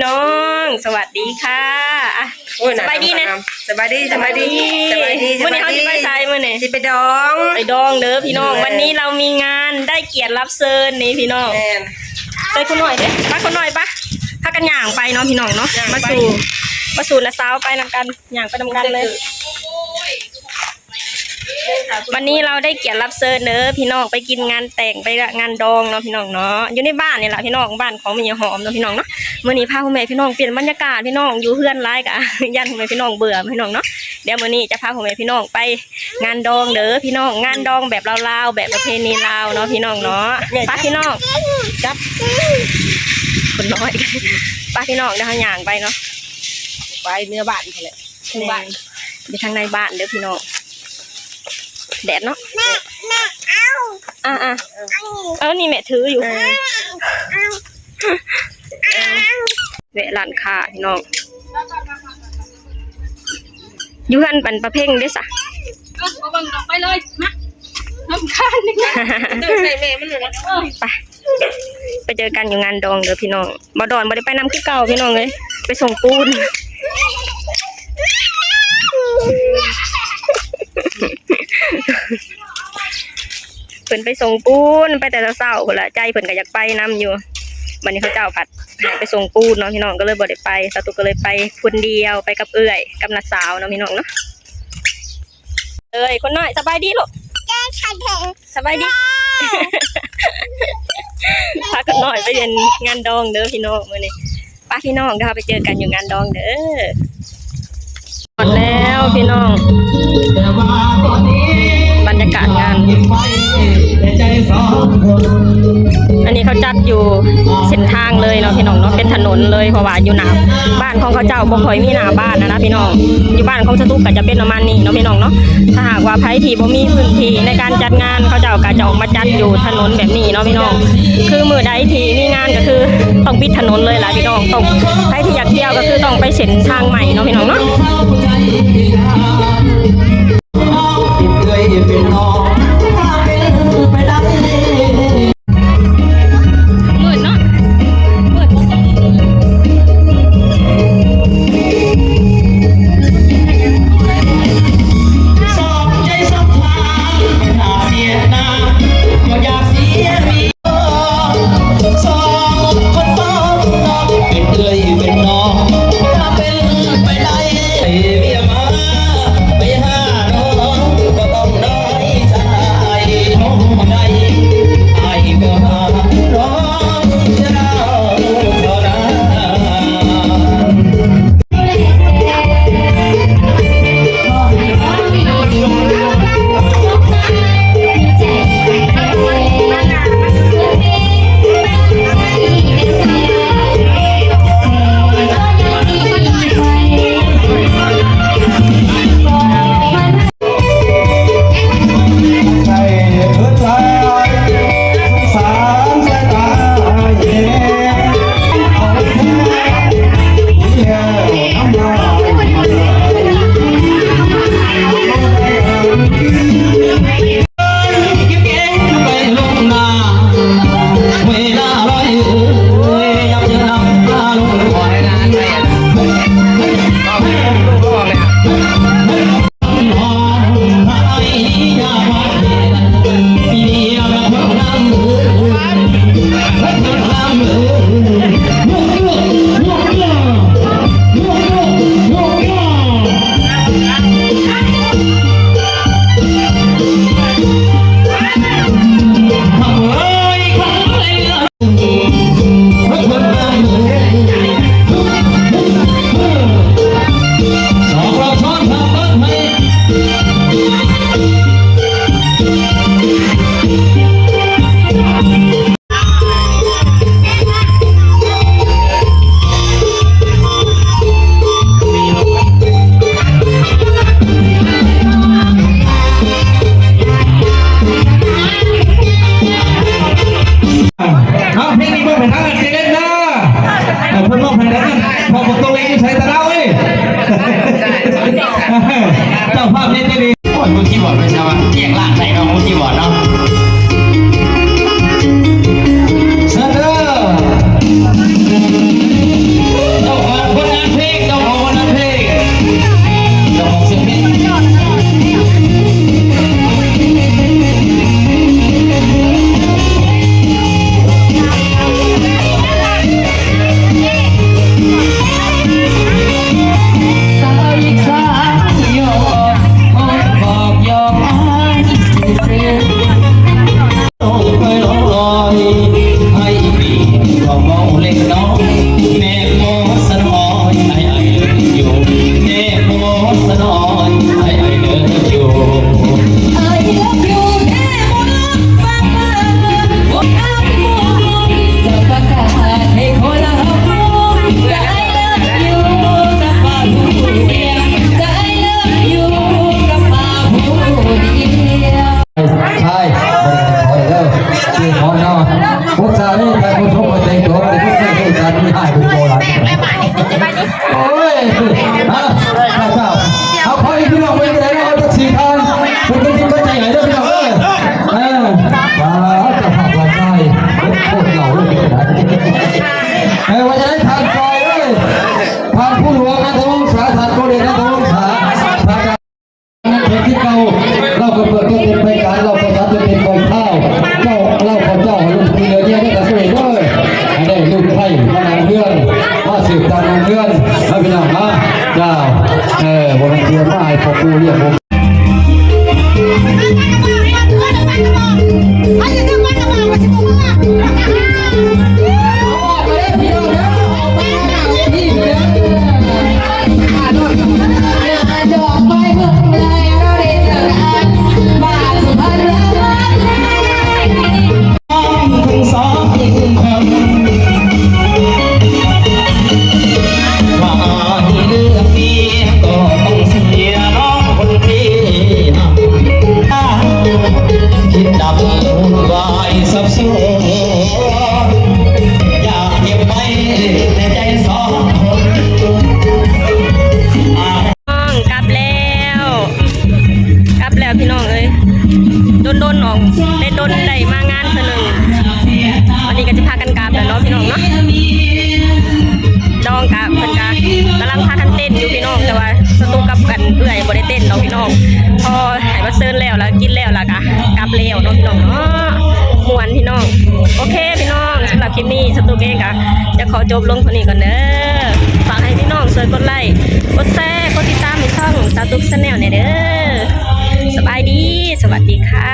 น้องสวัสดีค่ะสบายดีนะสบายดีมื่อนี้เขาจะไปใส่มื่อนี้สิไปดองเด้อพี่น้องวันนี้เรามีงานได้เกียรติรับเชิญนี่พี่น้องไปคนหน่อยเด้ป้าคนหน่อยปะพากันย่างไปเนาะพี่น้องเนาะมาสู่ละสาวไปนำกันย่างไปนำกันเลยวันนี้เราได้เกียรติรับเชิญเด้อพี่น้องไปกินงานแต่งไปงานดองเนาะพี่น้องเนาะอยู่ในบ้านนี่แหละพี่น้องบ้านของแม่หอมเนาะพี่น้องเนาะมื้อนี้พาพ่อแม่พี่น้องเปลี่ยนบรรยากาศพี่น้องอยู่เฮือนร้ายกะยันพ่อแม่พี่น้องเบื่อพี่น้องเนาะเดี๋ยวมื้อนี้จะพาพ่อแม่พี่น้องไปงานดองเด้อพี่น้องงานดองแบบลาวๆแบบประเพณีลาวเนาะพี่น้องเนาะป้าพี่น้องจับคนน้อยป้าพี่น้องเดี๋ยวย่างไปเนาะไปเนื้อบ้านเขาเลยบ้านไปทางในบ้านเด้อพี่น้องแดดเนาะแม่เอานี่แม่ถืออยู่เวลานค้าพี่น้องอยู่หันปันประเพ่งได้สะไปเลยมาน้ำคันนี่ไปเจอกันอยู่งานดองเด้อพี่น้องบ่ดอนบ่ได้ไปน้ำขี้เก่าพี่น้องเลยไปส่งปูนเพิ่นไปส่งปูนไปแต่เช้าๆพุ่นละใจเพิ่นก็อยากไปนํอยู่วันนี้เขาเจ้าผัดไปส่งปูนเนาะพี่น้องก็เลยบ่ได้ไปสตุก็เลยไปคนเดียวไปกับเอื้อยกับน้าสาวเนาะพี่น้องเนาะคนน้อยสบายดีลูกสบายดีพาคนน้อยไปเรียนงานดองเด้อพี่น้องมื้อนี้ป้าพี่น้องเดี๋ยวไปเจอกันอยู่งานดองเด้อหมดแล้วพี่น้องบรรยากาศงานอันนี้เขาจัดอยู่เส้นทางเลยเนาะพี่น้องเนาะเป็นถนนเลยเพราะว่าอยู่หน้าบ้านของเขาเจ้าบ่ค่อยมีหน้าบ้านนะพี่น้องอยู่บ้านของชตุกก็จะเป็นประมาณนี้เนาะพี่น้องเนาะถ้าหากว่าไผที่บ่มีพื้นที่ในการจัดงานเขาเจ้าก็จะออกมาจัดอยู่ถนนแบบนี้เนาะพี่น้องคือมื้อใดที่มีงานก็คือต้องปิดถนนเลยล่ะพี่น้องต้องใครที่อยากเที่ยวก็คือต้องไปเส้นทางใหม่เนาะพี่น้องเนาะเจ้าภาพเล่นได้ดีโอ้ยมือคีย์บอร์ดไม่ใช่ว่าเสียงล่างใส่น้องมือคีย์บอร์ดเนาะเซนเตอร์ ผมเป็นเดียวว่าไอ้พวกกูเรียกผม ทั้งสองคนว่าที่เลือกเมียก็ต้องเสียน้องคนที่คิดดับวุ่นวายสับสนอยากเก็บไว้ในใจสองคน น้องกลับแล้วพี่น้องเอ้ยโดนออกได้โดนได้มางานเทื่อหนึงวันนี้ก็จะพากันกลับแล้วเนาะพี่น้องเนาะดองกับเพิ่นกกำลังพากันเต้นอยู่พี่น้องแต่ว่าสตูกับกันเอื่อยบ่ได้เต้นเนาะพี่น้องพอให้มาเซิร์นแล้วกินแล้วก็กลับแล้วเนาะพี่น้องเนาะม่วนพี่น้องโอเคพี่น้องสำหรับคลิปนี้สตูเองก็จะขอจบลงเท่านี้ก่อนเด้อฝากให้พี่น้องช่วยกดไลค์กดแชร์กดติดตามในช่องสตูชาแนลเนี่ยเด้อสบายดีสวัสดีค่ะ